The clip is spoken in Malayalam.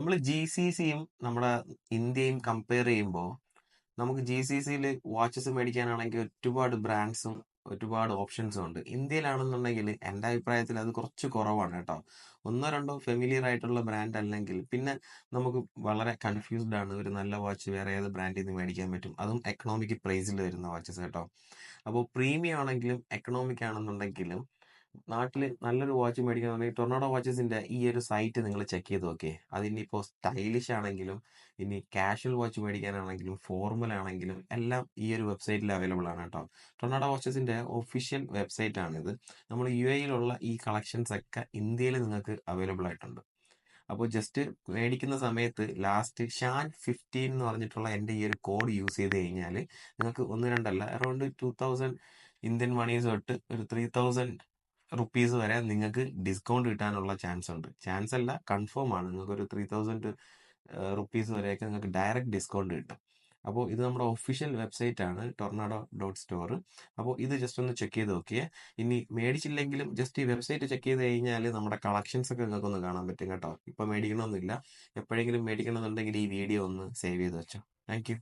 നമ്മൾ ജി സി സിയും നമ്മുടെ ഇന്ത്യയും കമ്പയർ ചെയ്യുമ്പോൾ നമുക്ക് ജി സി സിയിൽ വാച്ചസ് മേടിക്കാനാണെങ്കിൽ ഒരുപാട് ബ്രാൻഡ്സും ഒരുപാട് ഓപ്ഷൻസും ഉണ്ട്. ഇന്ത്യയിലാണെന്നുണ്ടെങ്കിൽ എൻ്റെ അഭിപ്രായത്തിൽ അത് കുറച്ച് കുറവാണ് കേട്ടോ. ഒന്നോ രണ്ടോ ഫെമിലിയർ ആയിട്ടുള്ള ബ്രാൻഡ് അല്ലെങ്കിൽ പിന്നെ നമുക്ക് വളരെ കൺഫ്യൂസ്ഡ് ആണ്. ഒരു നല്ല വാച്ച് വേറെ ഏത് ബ്രാൻഡിൽ നിന്ന് മേടിക്കാൻ പറ്റും, അതും എക്കണോമിക് പ്രൈസിൽ വരുന്ന വാച്ചസ് കേട്ടോ. അപ്പോൾ പ്രീമിയം ആണെങ്കിലും എക്കണോമിക് ആണെന്നുണ്ടെങ്കിലും നാട്ടിൽ നല്ലൊരു വാച്ച് മേടിക്കണമെന്നുണ്ടെങ്കിൽ ടൊർണാഡോ വാച്ചസിന്റെ ഈ ഒരു സൈറ്റ് നിങ്ങൾ ചെക്ക് ചെയ്ത് നോക്കിയേ. അതിനിപ്പോൾ സ്റ്റൈലിഷ് ആണെങ്കിലും ഇനി കാഷ്വൽ വാച്ച് മേടിക്കാനാണെങ്കിലും ഫോർമൽ ആണെങ്കിലും എല്ലാം ഈ ഒരു വെബ്സൈറ്റിൽ അവൈലബിൾ ആണ് കേട്ടോ. ടൊർണാഡോ വാച്ചസിന്റെ ഒഫീഷ്യൽ വെബ്സൈറ്റ് ആണിത്. നമ്മൾ യു എയിലുള്ള ഈ കളക്ഷൻസ് ഒക്കെ ഇന്ത്യയിൽ നിങ്ങൾക്ക് അവൈലബിൾ ആയിട്ടുണ്ട്. അപ്പോൾ ജസ്റ്റ് മേടിക്കുന്ന സമയത്ത് ലാസ്റ്റ് ഷാൻ 15 എന്ന് പറഞ്ഞിട്ടുള്ള എൻ്റെ ഈ ഒരു കോഡ് യൂസ് ചെയ്ത് കഴിഞ്ഞാൽ നിങ്ങൾക്ക് ഒന്ന് രണ്ടല്ല അറൗണ്ട് 2000 ഇന്ത്യൻ മണീസ് തൊട്ട് ഒരു 3000 റുപ്പീസ് വരെ നിങ്ങൾക്ക് ഡിസ്കൗണ്ട് കിട്ടാനുള്ള ചാൻസ് ഉണ്ട്. ചാൻസ് അല്ല, കൺഫേം ആണ്. നിങ്ങൾക്ക് ഒരു 3000 റുപ്പീസ് വരെയൊക്കെ നിങ്ങൾക്ക് ഡയറക്റ്റ് ഡിസ്കൗണ്ട് കിട്ടും. അപ്പോൾ ഇത് നമ്മുടെ ഒഫീഷ്യൽ വെബ്സൈറ്റ് ആണ്, tornado.store. അപ്പോൾ ഇത് ജസ്റ്റ് ഒന്ന് ചെക്ക് ചെയ്ത് നോക്കിയേ. ഇനി മേടിച്ചില്ലെങ്കിലും ജസ്റ്റ് ഈ വെബ്സൈറ്റ് ചെക്ക് ചെയ്ത് കഴിഞ്ഞാൽ നമ്മുടെ കളക്ഷൻസ് ഒക്കെ നിങ്ങൾക്ക് ഒന്ന് കാണാൻ പറ്റും കേട്ടോ. ഇപ്പം മേടിക്കണമെന്നില്ല, എപ്പോഴെങ്കിലും മേടിക്കണമെന്നുണ്ടെങ്കിൽ ഈ വീഡിയോ ഒന്ന് സേവ് ചെയ്ത് വെച്ചോ. Thank you.